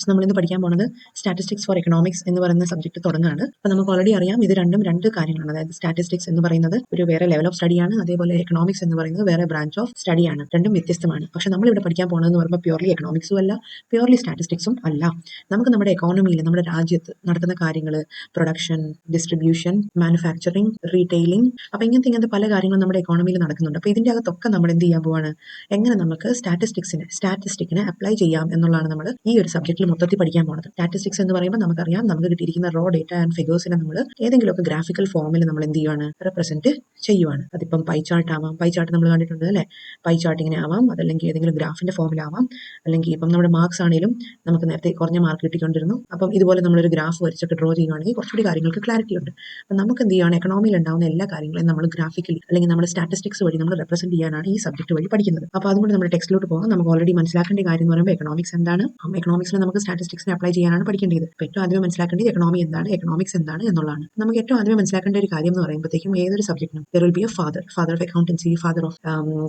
നമ്മൾ ഇന്ന് പഠിക്കാൻ പോകുന്നത് സ്റ്റാറ്റിസ്റ്റിക്സ് ഫോർ എക്കണോമിക്സ് എന്ന് പറയുന്ന സബ്ജക്ട് തുടങ്ങുകയാണ്. അപ്പോൾ നമുക്ക് ഓൾറെഡി അറിയാം ഇത് രണ്ടും രണ്ട് കാര്യങ്ങളാണ്. അതായത് സ്റ്റാറ്റിസ്റ്റിക്സ് എന്ന് പറയുന്നത് ഒരു വേറെ ലെവൽ ഓഫ് സ്റ്റഡിയാണ്, അതേപോലെ എക്കണോമിക്സ് എന്ന് പറയുന്നത് വേറെ ബ്രാഞ്ച് ഓഫ് സ്റ്റഡിയാണ്. രണ്ടും വ്യത്യസ്തമാണ്. പക്ഷെ നമ്മളിവിടെ പഠിക്കാൻ പോകുന്നതെന്ന് പറയുമ്പോൾ പ്യൂർലി എക്കണോമിക്സും അല്ല, പ്യൂർലി സ്റ്റാറ്റിസ്റ്റിക്സും അല്ല. നമുക്ക് നമ്മുടെ എക്കോണമിയിൽ നമ്മുടെ രാജ്യത്ത് നടക്കുന്ന കാര്യങ്ങൾ, പ്രൊഡക്ഷൻ, ഡിസ്ട്രിബ്യൂഷൻ, മാനുഫാക്ചറിങ്, റീറ്റെയിലിംഗ്, അപ്പോൾ ഇങ്ങനത്തെ പല കാര്യങ്ങളും നമ്മുടെ എക്കോണമിയിൽ നടക്കുന്നുണ്ട്. അപ്പോൾ ഇതിൻ്റെ അകത്തൊക്കെ നമ്മൾ എന്ത് ചെയ്യാൻ പോവാണ്, എങ്ങനെ നമുക്ക് സ്റ്റാറ്റിസ്റ്റിക്കിനെ അപ്ലൈ ചെയ്യാം എന്നുള്ളതാണ് നമ്മൾ ഈ ഒരു സബ്ജക്റ്റിൽ മൊത്തത്തിൽ പഠിക്കാൻ പോകുന്നത്. സ്റ്റാറ്റിസ്റ്റിക്സ് എന്ന് പറയുമ്പോൾ നമുക്കറിയാം, നമുക്ക് കിട്ടിയിരിക്കുന്ന റോ ഡേറ്റ ആൻഡ് ഫിഗേഴ്സിനെ നമ്മൾ ഏതെങ്കിലുമൊക്കെ ഗ്രാഫിക്കൽ ഫോമിൽ നമ്മൾ എന്ത് ചെയ്യുവാണ്, റെപ്രസെന്റ് ചെയ്യുവാണ്. അതിപ്പം പൈ ചാർട്ട് ആവാം, പൈ ചാർട്ട് നമ്മൾ കണ്ടിട്ടുണ്ട് അല്ലേ, പൈ ചാർട്ട് ഇങ്ങനെ ആവാം, അതല്ലെങ്കിൽ ഏതെങ്കിലും ഗ്രാഫിന്റെ ഫോമിലാവാം, അല്ലെങ്കിൽ ഇപ്പം നമ്മുടെ മാർക്സ് ആണെങ്കിലും നമുക്ക് നേരത്തെ കുറഞ്ഞ മാർക്ക് കിട്ടിക്കൊണ്ടിരുന്നു. അപ്പം ഇതുപോലെ നമ്മളൊരു ഗ്രാഫ് വരച്ചൊക്കെ ഡ്രോ ചെയ്യുകയാണെങ്കിൽ കുറച്ചുകൂടി കാര്യങ്ങൾക്ക് ക്ലാരിറ്റി ഉണ്ട്. അപ്പം നമുക്ക് എന്ത് ചെയ്യുകയാണ്, എക്കണോമിയിൽ ഉണ്ടാകുന്ന എല്ലാ കാര്യങ്ങളെയും നമ്മൾ ഗ്രാഫിക്കലി അല്ലെങ്കിൽ നമ്മുടെ സ്റ്റാറ്റിസ്റ്റിക്സ് വഴി നമ്മൾ റെപ്രസെന്റ് ചെയ്യാനാണ് ഈ സബ്ജക്ട് വഴി പഠിക്കുന്നത്. അപ്പോൾ അതുകൊണ്ട് നമ്മുടെ ടെക്സ്റ്റിലോട്ട് പോകാം. നമുക്ക് ഓൾറെഡി മനസ്സിലാക്കേണ്ട കാര്യം എന്ന് പറയുമ്പോൾ എക്കണോമിക്സ് എന്താണ്, എക്കണോമിക്സിൽ നമുക്ക് സ്റ്റാറ്റിസ്റ്റിക്സിനെ അപ്ലൈ ചെയ്യാനാണ് പഠിക്കേണ്ടത്. അപ്പോൾ ഏറ്റവും ആദ്യം മനസ്സിലാക്കേണ്ടത് എക്കണോമി എന്താണ്, എക്കണോമിക്സ് എന്താണ് എന്നുള്ളതാണ്. നമുക്ക് ഏറ്റവും ആദ്യം മനസ്സിലാക്കേണ്ട ഒരു കാര്യം എന്ന് പറയുമ്പോഴത്തേക്കും ഏതൊരു സബ്ജക്റ്റിനും there will be a father of accountancy, father of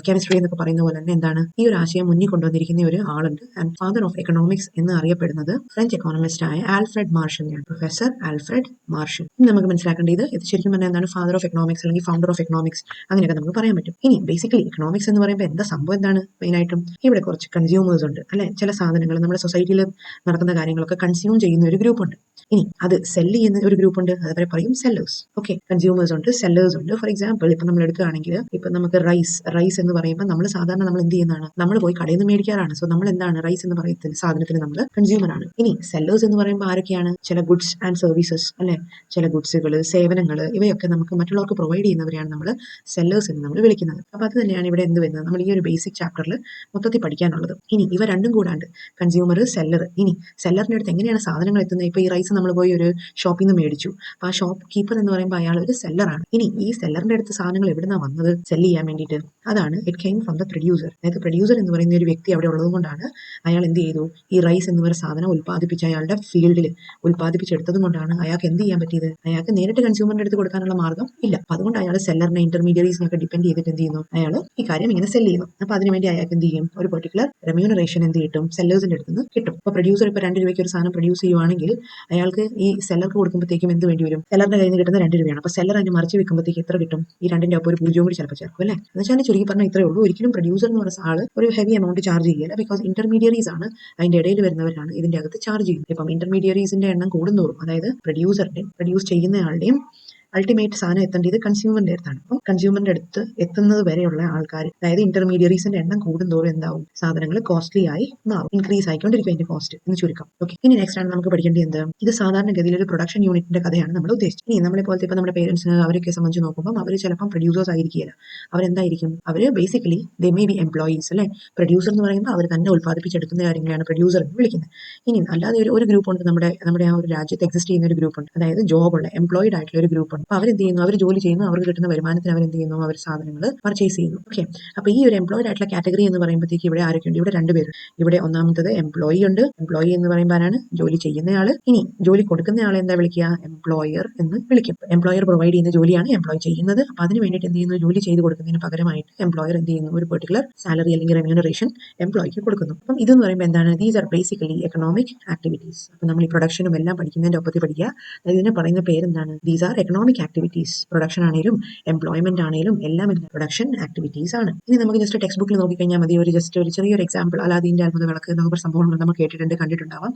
chemistry എന്നൊക്കെ പറയുന്ന പോലെ തന്നെ എന്താണ് ഈ ഒരു ആശയം മുന്നിൽ കൊണ്ടുവന്നിരിക്കുന്ന ഒരു ആളുണ്ട്. ആൻഡ് ഫാദർ ഓഫ് എക്കണോമിക്സ് എന്ന് അറിയപ്പെടുന്നത് ഫ്രഞ്ച് എക്കോണമിസ്റ്റ് ആയ ആൽഫ്രഡ് മാർഷലിനെയാണ്, പ്രൊഫസർ ആൽഫ്രഡ് മാർഷൽ. നമുക്ക് മനസ്സിലാക്കേണ്ടത് ഇത് ശരിക്കും പറഞ്ഞാൽ എന്താണ് ഫാദർ ഓഫ് എക്കണോമിക്സ് അല്ലെങ്കിൽ ഫൗണ്ടർ ഓഫ് എക്കണോമിക്സ് അങ്ങനെയൊക്കെ നമുക്ക് പറയാൻ പറ്റും. ഇനി ബേസിക്കലി എക്കണോമിക്സ് എന്ന് പറയുമ്പോൾ എന്താ സംഭവം എന്താണ്, മെയിനായിട്ടും ഇവിടെ കുറച്ച് കൺസ്യൂമേഴ്സ് ഉണ്ട് അല്ലെ, ചില സാധനങ്ങൾ നമ്മുടെ സൊസൈറ്റിയിൽ നടക്കുന്ന കാര്യങ്ങളൊക്കെ കൺസ്യൂം ചെയ്യുന്ന ഒരു ഗ്രൂപ്പ് ഉണ്ട്. ഇനി അത് സെല്ല് ചെയ്യുന്ന ഒരു ഗ്രൂപ്പ് ഉണ്ട്, അതവരെ പറയും സെല്ലേഴ്സ്. ഓക്കെ, കൺസ്യൂമേഴ്സ് ഉണ്ട്, സെല്ലേഴ്സ് ഉണ്ട്. ഫോർ എക്സാമ്പിൾ ഇപ്പം നമ്മൾ എടുക്കുകയാണെങ്കിൽ ഇപ്പം നമുക്ക് റൈസ് എന്ന് പറയുമ്പോൾ നമ്മൾ സാധാരണ നമ്മൾ എന്ത് ചെയ്യുന്നതാണ്, നമ്മൾ പോയി കടയിൽ നിന്ന് മേടിക്കാറാണ്. സോ നമ്മൾ എന്താണ് റൈസ് എന്ന് പറയുന്ന സാധനത്തിന് നമ്മൾ കൺസ്യൂമർ ആണ്. ഇനി സെല്ലേഴ്സ് എന്ന് പറയുമ്പോൾ ആരൊക്കെയാണ്, ചില ഗുഡ്സ് ആൻഡ് സർവീസസ് അല്ലെ, ചില ഗുഡ്സുകൾ, സേവനങ്ങൾ, ഇവയൊക്കെ നമുക്ക് മറ്റുള്ളവർക്ക് പ്രൊവൈഡ് ചെയ്യുന്നവരെയാണ് നമ്മൾ സെല്ലേഴ്സ് എന്ന് നമ്മൾ വിളിക്കുന്നത്. അപ്പോൾ അത് തന്നെയാണ് ഇവിടെ എന്ത് വരുന്നത്, നമ്മൾ ഈ ഒരു ബേസിക് ചാപ്റ്ററിൽ മൊത്തത്തിൽ പഠിക്കാനുള്ളത്. ഇനി ഇവ രണ്ടും കൂടാണ്ട് കൺസ്യൂമർ, സെല്ലർ. ഇനി സെല്ലറിന്റെ അടുത്ത് എങ്ങനെയാണ് സാധനങ്ങൾ എത്തുന്നത്, ഇപ്പോൾ ഈ റൈസ് നമ്മൾ പോയി ഒരു ഷോപ്പിൽ നിന്ന് മേടിച്ചു, അപ്പോൾ ആ ഷോപ്പ് കീപ്പർ എന്ന് പറയുമ്പോൾ അയാൾ ഒരു സെല്ലറാണ്. ഇനി ഈ സെല്ലറിന്റെ അടുത്ത് സാധനങ്ങൾ എവിടുന്നാണ് വന്നത് സെല്ല് ചെയ്യാൻ വേണ്ടിയിട്ട്, അതാണ് it came from the producer. അതായത് പ്രൊഡ്യൂസർ എന്ന് പറയുന്ന ഒരു വ്യക്തി അവിടെ ഉള്ളത് കൊണ്ടാണ് അയാൾ എന്ത് ചെയ്തു, ഈ റൈസ് എന്ന് പറയുന്ന സാധനം ഉൽപ്പാദിപ്പിച്ച അയാളുടെ ഫീൽഡിൽ ഉൽപ്പാദിപ്പിച്ചെടുത്തത് കൊണ്ടാണ് അയാൾക്ക് എന്ത് ചെയ്യാൻ പറ്റിയത്, അയാൾക്ക് നേരിട്ട് കൺസ്യൂമറിന്റെ അടുത്ത് കൊടുക്കാനുള്ള മാർഗ്ഗം ഇല്ല. അപ്പോൾ അതുകൊണ്ട് അയാൾ സെല്ലറിനെ, ഇന്റർമീഡിയറീസിനൊക്കെ ഡിപ്പെൻഡ് ചെയ്തിട്ട് എന്ത് ചെയ്യുന്നു, അയാൾ ഈ കാര്യം ഇങ്ങനെ സെല്ല് ചെയ്യുന്നു. അപ്പോൾ അതിനുവേണ്ടി അയാൾക്ക് എന്ത് ചെയ്യും, ഒരു പെർട്ടിക്കുലർ റെമ്യൂണറേഷൻ എന്ത് കിട്ടും, സെല്ലേഴ്സിന്റെ അടുത്ത് നിന്ന് കിട്ടും. അപ്പോൾ പ്രൊഡ്യൂസർ ഇപ്പോൾ 2 രൂപയ്ക്ക് ഒരു സാധനം പ്രൊഡ്യൂസ് ചെയ്യുവാണെങ്കിൽ അയാൾക്ക് ഈ സെല്ലർക്ക് കൊടുക്കുമ്പോഴത്തേക്കും എന്ത് വേണ്ടി വരും, സെല്ലറിന്റെ കയ്യിൽ നിന്ന് കിട്ടുന്ന 2 രൂപയാണ്. അപ്പോൾ സെല്ലർ അതിന് മറിച്ച് വെക്കുമ്പോഴത്തേക്ക് എത്ര കിട്ടും, ഈ 2ന്റെ ഒപ്പം ഒരു 0 കൂടി ചിലപ്പോൾ ചേർക്കും അല്ലേ. എന്ന് വെച്ചാൽ ചുരുക്കി പറഞ്ഞാൽ ഇത്രയേ ഉള്ളൂ. ഒരിക്കലും പ്രൊഡ്യൂസർ എന്ന് പറയുന്ന ആൾ ഒരു ഹെവി എമൗണ്ട് ചാർജ് ചെയ്യില്ല. ബിക്കോസ് ഇന്റർമീഡിയറീസ് ആണ്, അതിന്റെ ഇടയിൽ വരുന്നവരാണ് ഇതിന്റെ അകത്ത് ചാർജ് ചെയ്യുന്നത്. ഇപ്പം ഇന്റർമീഡിയറീസിന്റെ എണ്ണം കൂടുന്തോറും, അതായത് പ്രൊഡ്യൂസ് ചെയ്യുന്നയാളുടെയും അൾട്ടിമേറ്റ് സാധനം എത്തേണ്ടത് കൺസ്യൂമറിന്റെ അടുത്താണ്. അപ്പം കൺസ്യൂമറിന്റെ അടുത്ത് എത്തുന്നത് വരെയുള്ള ആൾക്കാർ, അതായത് ഇന്റർമീഡിയറീസിന്റെ എണ്ണം കൂടുന്തോറും എന്താവും, സാധനങ്ങൾ കോസ്റ്റ്ലി ആയി മാറും, ഇൻക്രീസ് ആയിക്കൊണ്ടിരിക്കും അതിന്റെ കോസ്റ്റ് എന്ന് ചുരുക്കം. ഓക്കെ, ഇനി നെക്സ്റ്റ് ആണ് നമുക്ക് പഠിക്കേണ്ടത് എന്ത്, ഇത് സാധാരണഗതിയിൽ ഒരു പ്രൊഡക്ഷൻ യൂണിറ്റിന്റെ കഥയാണ് നമ്മൾ ഉദ്ദേശിച്ചത്. ഇനി നമ്മളെ പോലത്തെ ഇപ്പം നമ്മുടെ പേരൻസിന് അവരൊക്കെ സംബന്ധിച്ച് നോക്കുമ്പോൾ അവർ ചിലപ്പം പ്രൊഡ്യൂസേഴ്സ് ആയിരിക്കില്ല. അവരെന്തായിരിക്കും, അവർ basically they may be employees അല്ലെ. പ്രൊഡ്യൂസർ എന്ന് പറയുമ്പോൾ അവർ തന്നെ ഉൽപ്പാദിപ്പിച്ചെടുക്കുന്ന കാര്യങ്ങളാണ് പ്രൊഡ്യൂസർ എന്ന് വിളിക്കുന്നത്. ഇനി അല്ലാതെ ഒരു ഗ്രൂപ്പ് ഉണ്ട്, നമ്മുടെ ആ ഒരു രാജ്യത്ത് എക്സിസ്റ്റ് ചെയ്യുന്ന ഒരു ഗ്രൂപ്പ് ഉണ്ട്, അതായത് ജോബുള്ള എംപ്ലോയിഡ് ആയിട്ടുള്ള ഒരു ഗ്രൂപ്പ് ഉണ്ട്. അപ്പോൾ അവരെന്ത് ചെയ്യുന്നു, അവർ ജോലി ചെയ്യുന്നു, അവർക്ക് കിട്ടുന്ന വരുമാനത്തിന് അവരെന്ത് ചെയ്യുന്നു, അവർ സാധനങ്ങൾ പർച്ചേസ് ചെയ്യുന്നു. ഓക്കെ, അപ്പോൾ ഈ ഒരു എംപ്ലോയിഡ് ആയിട്ടുള്ള കാറ്റഗറി എന്ന് പറയുമ്പോഴത്തേക്ക് ഇവിടെ ആരൊക്കെയുണ്ട്, ഇവിടെ 2 പേര്. ഇവിടെ ഒന്നാമത്തത് എംപ്ലോയി ഉണ്ട്. എംപ്ലോയി എന്ന് പറയുമ്പോൾ ആരാണ്, ജോലി ചെയ്യുന്നയാൾ. ഇനി ജോലി കൊടുക്കുന്ന ആളെ എന്താ വിളിക്കുക, എംപ്ലോയർ എന്ന് വിളിക്കും. എംപ്ലോയർ പ്രൊവൈഡ് ചെയ്യുന്ന ജോലിയാണ് എംപ്ലോയി ചെയ്യുന്നത്. അപ്പോൾ അതിന് വേണ്ടിയിട്ട് എന്ത് ചെയ്യുന്നു, ജോലി ചെയ്ത് കൊടുക്കുന്നതിന് പകരമായിട്ട് എംപ്ലോയർ എന്ത് ചെയ്യുന്നു, ഒരു പെർട്ടിക്കുലർ സാലറി അല്ലെങ്കിൽ റെമ്യൂണറേഷൻ എംപ്ലോയിക്ക് കൊടുക്കുന്നു. അപ്പം ഇതെന്ന് പറയുമ്പോൾ എന്താണ്, these are basically economic activities. അപ്പം നമ്മൾ ഈ പ്രൊഡക്ഷനും എല്ലാം പഠിക്കുന്നതിന്റെ ഒപ്പത്തിൽ പഠിക്കുക. ഇതിനെ പറയുന്ന പേരെന്താണ്, these are economic activities. Production ആണെങ്കിലും എംപ്ലോയ്മെന്റ് ആണെങ്കിലും എല്ലാം പ്രൊഡക്ഷൻ ആക്ടിവിറ്റീസ് ആണ്. ഇനി നമുക്ക് ജസ്റ്റ് ടെക്സ്റ്റ് ബുക്കിൽ നോക്കിക്കഴിഞ്ഞാൽ മതി, ഒരു ചെറിയൊരു എക്സാമ്പിൾ, അലാദീന്റെ അത്ഭുത വിളക്ക് എന്നൊക്കെ സംഭവങ്ങൾ നമ്മൾ കേട്ടിട്ടുണ്ട്, കണ്ടിട്ടുണ്ടാവാം.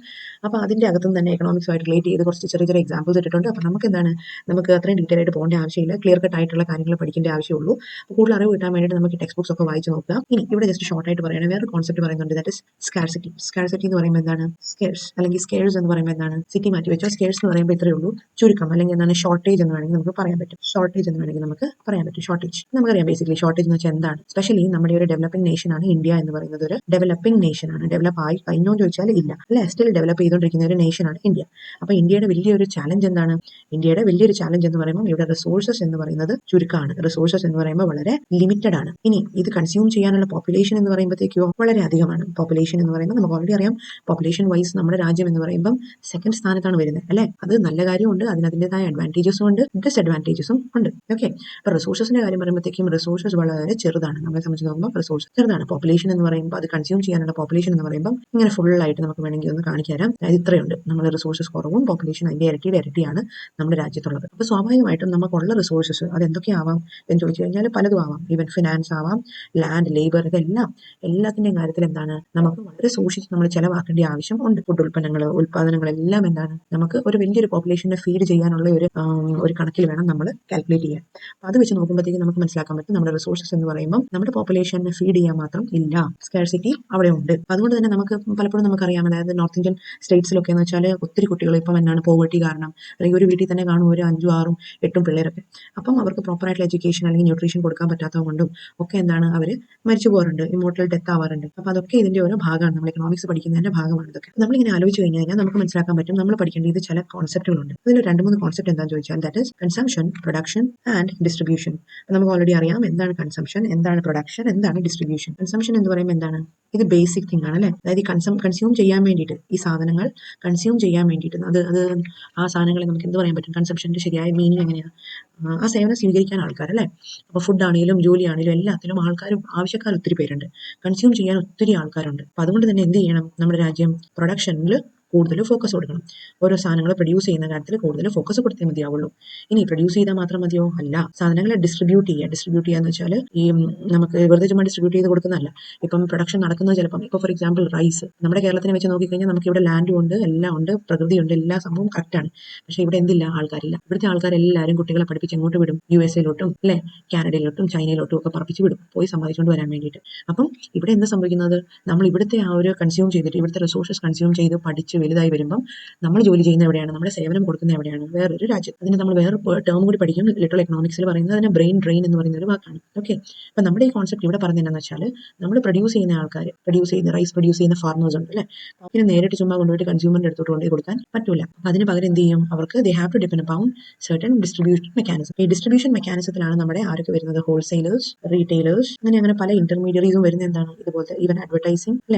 അപ്പോൾ അതിന്റെ അകത്തും തന്നെ എക്കണോമിക്സുമായിട്ട് റിലേറ്റ് ചെയ്ത് കുറച്ച് ചെറിയ എക്സാമ്പിൾസ് ഇട്ടിട്ടുണ്ട്. അപ്പോൾ നമുക്ക് എന്താണ്, നമുക്ക് അത്രയും ഡീറ്റെയിൽ ആയിട്ട് പോകേണ്ട ആവശ്യമില്ല, ക്ലിയർ കട്ട് ആയിട്ടുള്ള കാര്യങ്ങൾ പഠിക്കേണ്ട ആവശ്യമുള്ളൂ. അപ്പോൾ കൂടുതൽ അറിവ് കിട്ടാൻ വേണ്ടിയിട്ട് നമുക്ക് ടെക്സ്റ്റ് ബുക്സ് ഒക്കെ വായിച്ച് നോക്കുക. ഇനി ഇവിടെ ജസ്റ്റ് ഷോർട്ട് ആയിട്ട് പറയുകയാണെങ്കിൽ വേറെ കോൺസെപ്റ്റ് പറയുന്നുണ്ട്, ദാറ്റ് ഇസ് സ്കാർസിറ്റി. സ്കാർസിറ്റി എന്ന് പറയുമ്പോൾ എന്താണ്, സ്കേഴ്സ് അല്ലെങ്കിൽ സ്കേഴ്സ് എന്ന് പറയുമ്പോൾ എന്താണ്, സിറ്റി മാറ്റി വെച്ചോ, സ്കേഴ്സ് എന്ന് പറയുമ്പോൾ ഇത്രയേ ഉള്ളൂ, ചുരുക്കം. അല്ലെങ്കിൽ എന്താണ്, ഷോർട്ടേജ് എന്ന് വേണമെങ്കിൽ നമുക്ക് പറയാൻ പറ്റും. ഷോർട്ടേജ് നമുക്കറിയാം ബേസിക്കലി ഷോർട്ടേജ് എന്ന് വെച്ചാൽ എന്താണ്. സ്പെഷ്യലി നമ്മുടെ ഒരു ഡെവലപ്പിംഗ് നേഷൻ ആണ് ഇന്ത്യ എന്ന് പറയുന്നത്, ഒരു ഡെവലപ്പിംഗ് നേഷൻ ആണ്. ഡെവലപ്പ് ആയി കഴിഞ്ഞോ എന്ന് ചോദിച്ചാൽ ഇല്ല അല്ലെ, സ്റ്റിൽ ഡെവലപ്പ് ചെയ്തുകൊണ്ടിരിക്കുന്ന ഒരു നേഷൻ ആണ് ഇന്ത്യ. അപ്പോൾ ഇന്ത്യയുടെ വലിയൊരു ചാലഞ്ച് എന്താണ്, ഇന്ത്യയുടെ വലിയൊരു ചാലഞ്ച് എന്ന് പറയുമ്പോൾ ഇവിടെ റിസോഴ്സസ് എന്ന് പറയുന്നത് ചുരുക്കമാണ്. റിസോഴ്സസ് എന്ന് പറയുമ്പോൾ വളരെ ലിമിറ്റഡ് ആണ്. ഇനി ഇത് കൺസ്യൂം ചെയ്യാനുള്ള പോപ്പുലേഷൻ എന്ന് പറയുമ്പോഴത്തേക്കോ വളരെ അധികമാണ്. പോപ്പുലേഷൻ എന്ന് പറയുമ്പോൾ നമുക്ക് ഓൾറെഡി അറിയാം, പോപ്പുലേഷൻ വൈസ് നമ്മുടെ രാജ്യം എന്ന് പറയുമ്പോൾ സെക്കൻഡ് സ്ഥാനത്താണ് വരുന്നത് അല്ലെ. അത് നല്ല കാര്യമുണ്ട്, അതിന് അതിൻ്റെതായ അഡ്വാൻറ്റേജസും ഉണ്ട്, ഡിസഡ്വാൻറ്റേജസും ഉണ്ട്. ഓക്കെ, അപ്പോൾ റിസോഴ്സസിന്റെ കാര്യം പറയുമ്പോഴത്തേക്കും റിസോഴ്സസ് വളരെ ചെറുതാണ്. നമ്മളെ സംബന്ധിച്ച് നോക്കുമ്പോൾ റിസോഴ്സ് ചെറുതാണ്. പോപ്പുലേഷൻ എന്ന് പറയുമ്പോൾ അത് കൺസ്യൂം ചെയ്യാനുള്ള പോപ്പുലേഷൻ എന്ന് പറയുമ്പോൾ ഇങ്ങനെ ഫുള്ളായിട്ട് നമുക്ക് വേണമെങ്കിൽ ഒന്ന് കാണിച്ചു തരാം. അതായത് ഇത്രയുണ്ട്. നമ്മുടെ റിസോഴ്സസ് കുറവും പോപ്പുലേഷൻ അതിന്റെ ഇരട്ടിയാണ് നമ്മുടെ രാജ്യത്തുള്ളത്. അപ്പോൾ സ്വാഭാവികമായിട്ടും നമുക്കുള്ള റിസോഴ്സസ് അത് എന്തൊക്കെയാവാം എന്ന് ചോദിച്ചു കഴിഞ്ഞാൽ പലതും ആവാം. ഈവൻ ഫിനാൻസ് ആവാം, ലാൻഡ്, ലേബർ, എല്ലാത്തിന്റെയും കാര്യത്തിൽ എന്താണ് നമുക്ക് വളരെ സൂക്ഷിച്ച് നമ്മൾ ചെലവാക്കേണ്ട ആവശ്യം ഉണ്ട്. ഫുഡ് ഉൽപ്പാദനങ്ങൾ എല്ലാം എന്താണ് നമുക്ക് ഒരു വലിയൊരു പോപ്പുലേഷനെ ഫീഡ് ചെയ്യാനുള്ള ഒരു കണക്കിൽ വേണം നമ്മൾ കാൽക്കുലേറ്റ് ചെയ്യാൻ. അപ്പോൾ അത് വെച്ച് നോക്കുമ്പോഴത്തേക്കും നമുക്ക് മനസ്സിലാക്കാൻ പറ്റും നമ്മുടെ റിസോഴ്സസ് എന്ന് പറയുമ്പോൾ നമ്മുടെ പോപ്പുലേഷനെ ഫീഡ് ചെയ്യാൻ മാത്രം ഇല്ല, സ്കാർസിറ്റി അവിടെ ഉണ്ട്. അതുകൊണ്ട് തന്നെ നമുക്ക് പലപ്പോഴും നമുക്കറിയാം, അതായത് നോർത്ത് ഇന്ത്യൻ സ്റ്റേറ്റ്സിലൊക്കെ എന്ന് വെച്ചാൽ ഒത്തിരി കുട്ടികൾ ഇപ്പം എന്താണ് പോവർട്ടി കാരണം, അല്ലെങ്കിൽ ഒരു വീട്ടിൽ തന്നെ കാണും ഒരു 5, 6, 8 പിള്ളേരൊക്കെ. അപ്പം അവർക്ക് പ്രോപ്പറായിട്ടുള്ള എഡ്യൂക്കേഷൻ അല്ലെങ്കിൽ ന്യൂട്രീഷൻ കൊടുക്കാൻ പറ്റാത്തത് കൊണ്ടും ഒക്കെ എന്താണ് അവർ മരിച്ചു പോകാറുണ്ട്, ഇമോർട്ടൽ ഡെത്ത് ആവാറുണ്ട്. അപ്പോൾ അതൊക്കെ ഇതിന്റെ ഓരോ ഭാഗമാണ്. നമ്മൾ എക്കണോമിക്സ് പഠിക്കുന്നതിന്റെ ഭാഗമാണ് ഇതൊക്കെ. നമ്മളിങ്ങനെ ആലോചിച്ച് കഴിഞ്ഞാൽ നമുക്ക് മനസ്സിലാക്കാൻ പറ്റും നമ്മൾ പഠിക്കേണ്ടത് ചില കോൺസെപ്റ്റുകളുണ്ട്. അതിൽ 2-3 കോൺസെപ്റ്റ് എന്താണെന്ന് ചോദിച്ചാൽ that is consumption, production and distribution. നമുക്ക് ഓൾറെഡി അറിയാം എന്താണ് കൺസംഷൻ, എന്താണ് പ്രൊഡക്ഷൻ, എന്താണ് ഡിസ്ട്രിബ്യൂഷൻ. കൺസംഷൻ എന്ന് പറയുമ്പോൾ എന്താണ്, ഇത് ബേസിക് തിങ് ആണ് അല്ലേ. അതായത് കൺസ്യൂം ചെയ്യാൻ വേണ്ടിയിട്ട്, ഈ സാധനങ്ങൾ കൺസ്യൂം ചെയ്യാൻ വേണ്ടിയിട്ട് അത് ആ സാധനങ്ങളെ നമുക്ക് എന്ത് പറയാൻ പറ്റും, കൺസംഷന്റെ ശരിയായ മീനിങ് എങ്ങനെയാണ്, ആ സേവനം സ്വീകരിക്കാൻ ആൾക്കാർ അല്ലേ. അപ്പോൾ ഫുഡ് ആണെങ്കിലും ജോലി ആണെങ്കിലും എല്ലാത്തിലും ആവശ്യക്കാർ ഒത്തിരി പേരുണ്ട്, കൺസ്യൂം ചെയ്യാൻ ഒത്തിരി ആൾക്കാരുണ്ട്. അപ്പോൾ അതുകൊണ്ട് തന്നെ എന്ത് ചെയ്യണം, നമ്മുടെ രാജ്യം പ്രൊഡക്ഷനിൽ കൂടുതൽ ഫോക്കസ് കൊടുക്കണം. ഓരോ സാധനങ്ങൾ പ്രൊഡ്യൂസ് ചെയ്യുന്ന കാര്യത്തിൽ കൂടുതൽ ഫോക്കസ് കൊടുത്തേ മതിയാവുള്ളൂ. ഇനി പ്രൊഡ്യൂസ് ചെയ്താൽ മാത്രം മതിയോ, അല്ല, സാധനങ്ങളെ ഡിസ്ട്രിബ്യൂട്ട് ചെയ്യാന്ന് വെച്ചാൽ ഈ നമുക്ക് വെറുതെ ചുമ്മാ ഡിസ്ട്രിബ്യൂട്ട് ചെയ്ത് കൊടുക്കുന്നതല്ല. ഇപ്പം പ്രൊഡക്ഷൻ നടക്കുന്നത് ചിലപ്പം ഇപ്പോൾ ഫോർ എക്സാമ്പിൾ റൈസ്, നമ്മുടെ കേരളത്തിനെ വെച്ച് നോക്കിക്കഴിഞ്ഞാൽ നമുക്ക് ഇവിടെ ലാൻഡും ഉണ്ട്, എല്ലാം ഉണ്ട്, പ്രകൃതിയുണ്ട്, എല്ലാ സംഭവം കറക്റ്റാണ്. പക്ഷേ ഇവിടെ എന്തില്ല, ആൾക്കാരില്ല. ഇവിടുത്തെ ആൾക്കാരെല്ലാവരും കുട്ടികളെ പഠിപ്പിച്ച് എങ്ങോട്ട് വിടും, USA അല്ലേ, കാനഡയിലോട്ടും ചൈനയിലോട്ടും ഒക്കെ പറപ്പിച്ച് വിടും, പോയി സമ്പാദിച്ചുകൊണ്ട് വരാൻ വേണ്ടിയിട്ട്. അപ്പം ഇവിടെ എന്ത് സംഭവിക്കുന്നത്, നമ്മൾ ഇവിടുത്തെ ആ ഒരു കൺസ്യൂം ചെയ്തിട്ട് ഇവിടുത്തെ റിസോഴ്സസ് കൺസ്യൂം ചെയ്ത് പഠിച്ച് വലുതായി വരുമ്പം നമ്മൾ ജോലി ചെയ്യുന്ന എവിടെയാണ്, നമ്മുടെ സേവനം കൊടുക്കുന്ന എവിടെയാണ്, വേറൊരു രാജ്യം. അതിന് നമ്മൾ വേറെ ടേം കൂടി പഠിക്കും ലിറ്ററൽ എക്കണോമിക്സിൽ പറയുന്നത്, അതിന് ബ്രെയിൻ ഡ്രെയിൻ എന്ന് പറയുന്ന ഒരു വാക്കാണ്. ഓക്കെ, അപ്പം നമ്മുടെ ഈ കോൺസെപ്റ്റ് ഇവിടെ പറഞ്ഞതെന്ന് വെച്ചാൽ നമ്മൾ പ്രൊഡ്യൂസ് ചെയ്യുന്ന ആൾക്കാർ, റൈസ് പ്രൊഡ്യൂസ് ചെയ്യുന്ന ഫാർമേഴ്സ് ഉണ്ട് അല്ലേ, അതിന് നേരിട്ട് ചുമ്മാ കൊണ്ടുപോയിട്ട് കൺസ്യൂമറിന്റെ അടുത്തോട്ട് കൊണ്ടുപോയി കൊടുക്കാൻ പറ്റൂല. അപ്പം അതിന് പകരം എന്ത് ചെയ്യും, അവർക്ക് they have to depend upon certain distribution mechanism. ഈ ഡിസ്ട്രിബ്യൂഷൻ മെക്കാനിസത്തിലാണ് നമ്മുടെ ആരൊക്കെ വരുന്നത്, ഹോൾസെയിലേഴ്സ്, റീറ്റെയിലേഴ്സ്, അങ്ങനെ പല ഇന്റർമീഡിയറീസും വരുന്ന എന്താണ്, ഇതുപോലത്തെ ഈവൻ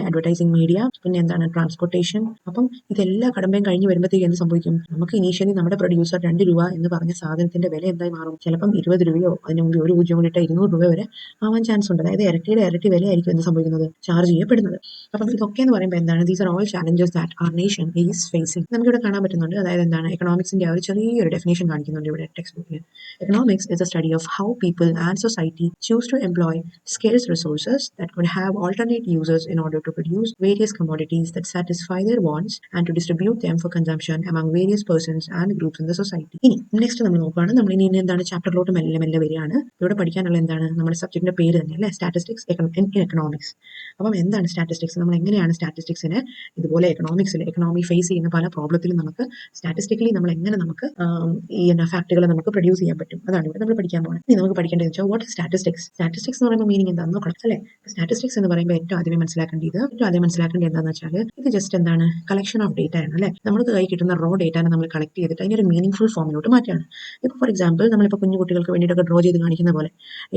അഡ്വർടൈസിംഗ് മീഡിയ, പിന്നെ എന്താണ് ട്രാൻസ്പോർട്ടേഷൻ. അപ്പം ഇതെല്ലാ കടമ്പയും കഴിഞ്ഞ് വരുമ്പോഴത്തേക്ക് എന്ത് സംഭവിക്കും, നമുക്ക് ഇനീഷ്യലി നമ്മുടെ പ്രൊഡ്യൂസർ 2 രൂപ എന്ന് പറഞ്ഞ സാധനത്തിന്റെ വില എന്തായി മാറും, ചിലപ്പം 20 രൂപയോ അതിന് മുമ്പ് ഒരു പൂജ്യം കൂടിയിട്ട് 200 രൂപ വരെ ആവാൻ ചാൻസ് ഉണ്ട്. അതായത് ഇരട്ടി വിലയായിരിക്കും എന്ത് സംഭവിക്കുന്നത്, ചാർജ് ചെയ്യപ്പെടുന്നത്. അപ്പം ഇതൊക്കെ എന്ന് പറയുമ്പോൾ എന്താണ്, these are all challenges that our nation is facing. നമുക്കിവിടെ കാണാൻ പറ്റുന്നുണ്ട്. അതായത് എന്താണ്, എക്കണോമിക്സിന്റെ ആ ഒരു ചെറിയൊരു ഡെഫിനേഷൻ കാണിക്കുന്നുണ്ട് ഇവിടെ ടെക്സ്റ്റ് ബുക്കിൽ. Economics is a study of how people and society choose to employ scarce resources that could have alternate uses in order to produce various commodities that satisfy their wants and to distribute them for consumption among various persons and groups in the society. ഇനി next നമ്മൾ നോക്കുകയാണ്, നമ്മൾ ഇനി എന്താണ് ചാപ്റ്ററിലോട്ട് മെല്ലെ വരികയാണ്. ഇവിടെ പഠിക്കാനുള്ള എന്താണ്, നമ്മുടെ സബ്ജക്റ്റിന്റെ പേര് തന്നെ അല്ലേ, സ്റ്റാറ്റിസ്റ്റിക്സ് ഇൻ എക്കണോമിക്സ്. അപ്പം എന്താണ് സ്റ്റാറ്റിസ്റ്റിക്സ്, നമ്മൾ എങ്ങനെയാണ് സ്റ്റാറ്റിസ്റ്റിക്സിനെ ഇതുപോലെ എക്കണോമി ഫേസ് ചെയ്യുന്ന പല പ്രോബ്ലത്തിലും നമുക്ക് സ്റ്റാറ്റിസ്റ്റിക്കലി നമ്മൾ എങ്ങനെ നമുക്ക് ഈ ഫാക്ടുകളെ നമുക്ക് പ്രൊഡ്യൂസ് ചെയ്യാൻ പറ്റും, അതാണ് ഇവിടെ നമ്മൾ പഠിക്കാൻ പോകുന്നത്. ഇനി നമുക്ക് പഠിക്കേണ്ടത് വെച്ചാൽ വാട്ട് സ്റ്റാറ്റിസ്റ്റിക്സ് എന്ന് പറയുമ്പോൾ മീനിങ് എന്താണെന്ന് നോക്കണം അല്ലേ. സ്റ്റാറ്റിസ്റ്റിക്സ് എന്ന് പറയുമ്പോൾ ഏറ്റവും ആദ്യം മനസ്സിലാക്കേണ്ടത് എന്താണെന്ന് വെച്ചാൽ ഇത് ജസ്റ്റ് എന്താണ്, കളക്ഷൻ ഓഫ് ഡേറ്റ ആണ് അല്ലേ. നമുക്ക് കൈ കിട്ടുന്ന റോ ഡേറ്റാനെ നമ്മൾ കളക്ട് ചെയ്തിട്ട് അതിനൊരു മീനിങ് ഫുൾ ഫോമിലോട്ട് മാറ്റുകയാണ്. ഇപ്പോൾ ഫോർ എക്സാമ്പിൾ നമ്മളിപ്പോൾ കുഞ്ഞു കുട്ടികൾക്ക് വേണ്ടിയിട്ടൊക്കെ ഡ്രോ ചെയ്ത് കാണിക്കുന്ന പോലെ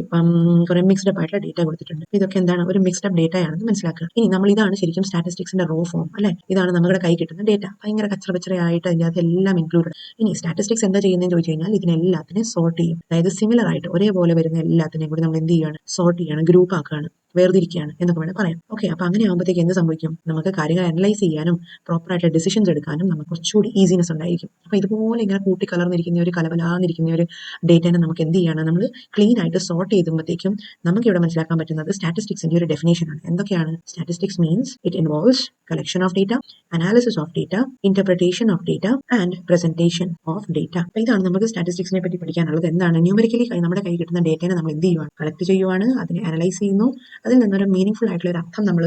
ഇപ്പം കുറെ മിക്സ്ഡ് അപ്പ് ആയിട്ടുള്ള ഡേറ്റ കൊടുത്തിട്ടുണ്ട്. ഇതൊക്കെ എന്താണ്, ഒരു മിക്സ്ഡ് അപ്പ് ഡേറ്റ ആണെന്ന് മനസ്സിലാക്കുക. ഇനി നമ്മൾ ഇതാണ് ശരിക്കും സ്റ്റാറ്റിസ്റ്റിക്സിന്റെ റോ ഫോം അല്ലേ. ഇതാണ് നമ്മുടെ കൈ കിട്ടുന്ന ഡേറ്റ, ഭയങ്കര കച്ചറ അതിൻ്റെ അകത്ത് എല്ലാം ഇൻക്ലൂഡഡ്. ഇനി സ്റ്റാറ്റിസ്റ്റിക്സ് എന്താ ചെയ്യുന്നതെന്ന് ചോദിച്ചു കഴിഞ്ഞാൽ ഇതിനെല്ലാത്തിനെയും സോർട്ട് ചെയ്യും. അതായത് സിമിലർ ആയിട്ട് ഒരേപോലെ വരുന്ന എല്ലാത്തിനെയും കൂടി നമ്മൾ എന്ത് ചെയ്യുകയാണ്, സോർട്ട് ചെയ്യാണ്, ഗ്രൂപ്പ് ആക്കുകയാണ്, വേർതിരിക്കുകയാണ് എന്നൊക്കെ വേണം പറയാം. ഓക്കെ, അപ്പോൾ അങ്ങനെ ആകുമ്പോഴത്തേക്ക് എന്ത് സംഭവിക്കും, നമുക്ക് കാര്യങ്ങൾ അനലൈസ് ചെയ്യാനും പ്രോപ്പറായിട്ട് ഡിസിഷൻസ് എടുക്കാനും നമുക്ക് കുറച്ചുകൂടി ഈസിനെസ് ഉണ്ടായിരിക്കും. അപ്പോൾ ഇതുപോലെ ഇങ്ങനെ കൂട്ടിക്കലർന്നിരിക്കുന്ന ഒരു കലബലാന്നിരിക്കുന്ന ഒരു ഡേറ്റനെ നമുക്ക് എന്ത് ചെയ്യാണ്, നമ്മൾ ക്ലീൻ ആയിട്ട് സോർട്ട് ചെയ്യുമ്പോഴത്തേക്കും നമുക്ക് ഇവിടെ മനസ്സിലാക്കാൻ പറ്റുന്നത് സ്റ്റാറ്റിസ്റ്റിക്സിന്റെ ഒരു ഡെഫിനേഷൻ ആണ്. എന്തൊക്കെയാണ് statistics means, it involves collection of data, analysis of data, interpretation of data and presentation of data. അപ്പോൾ ഇതാണ് നമുക്ക് സ്റ്റാറ്റിസ്റ്റിക്സിനെ പറ്റി പഠിക്കാനുള്ളത്. എന്താണ്, ന്യൂമറിക്കലി നമ്മുടെ കൈ കിട്ടുന്ന ഡേറ്റനെ നമ്മൾ എന്ത് ചെയ്യുവാണ്, കളക്ട് ചെയ്യുവാണ്, അതിനെ അനലൈസ് ചെയ്യുന്നു, അതിൽ നിന്നൊരു മീനിങ് ഫുൾ ആയിട്ടുള്ള ഒരു അർത്ഥം നമ്മൾ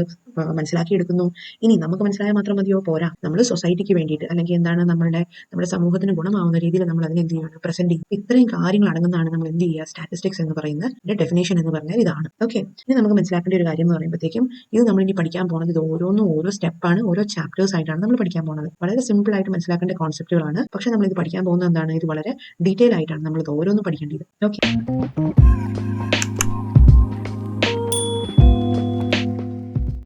മനസ്സിലാക്കിയെടുക്കുന്നു. ഇനി നമുക്ക് മനസ്സിലായാൽ മാത്രം മതിയോ, പോരാ, നമ്മൾ സൊസൈറ്റിക്ക് വേണ്ടിയിട്ട് അല്ലെങ്കിൽ എന്താണ് നമ്മുടെ സമൂഹത്തിന് ഗുണമാവുന്ന രീതിയിൽ നമ്മൾ അതിനെ എന്ത് ചെയ്യുകയാണ്, പ്രസന്റ് ചെയ്യും. ഇത്രയും കാര്യങ്ങൾ അടങ്ങുന്നതാണ് നമ്മൾ എന്ത് ചെയ്യുക, സ്റ്റാറ്റിസ്റ്റിക്സ് എന്ന് പറയുന്ന ഡെഫിനേഷൻ എന്ന് പറഞ്ഞാൽ ഇതാണ്. ഓക്കെ, ഇനി നമുക്ക് മനസ്സിലാക്കേണ്ട ഒരു കാര്യം എന്ന് പറയുമ്പോഴത്തേക്കും ഇത് നമ്മൾ ഇനി പഠിക്കാൻ പോകുന്നത് ഇത് ഓരോ സ്റ്റെപ്പാണ്, ഓരോ ചാപ്റ്റേഴ്സ് ആയിട്ടാണ് നമ്മൾ പഠിക്കാൻ പോകുന്നത്. വളരെ സിമ്പിൾ ആയിട്ട് മനസ്സിലാക്കേണ്ട കോൺസെപ്റ്റുകളാണ്. പക്ഷെ നമ്മൾ ഇത് പഠിക്കാൻ പോകുന്നത് എന്താണ്, ഇത് വളരെ ഡീറ്റെയിൽ ആയിട്ടാണ് നമ്മൾ ഇത് ഓരോന്നും പഠിക്കേണ്ടത്. ഓക്കെ.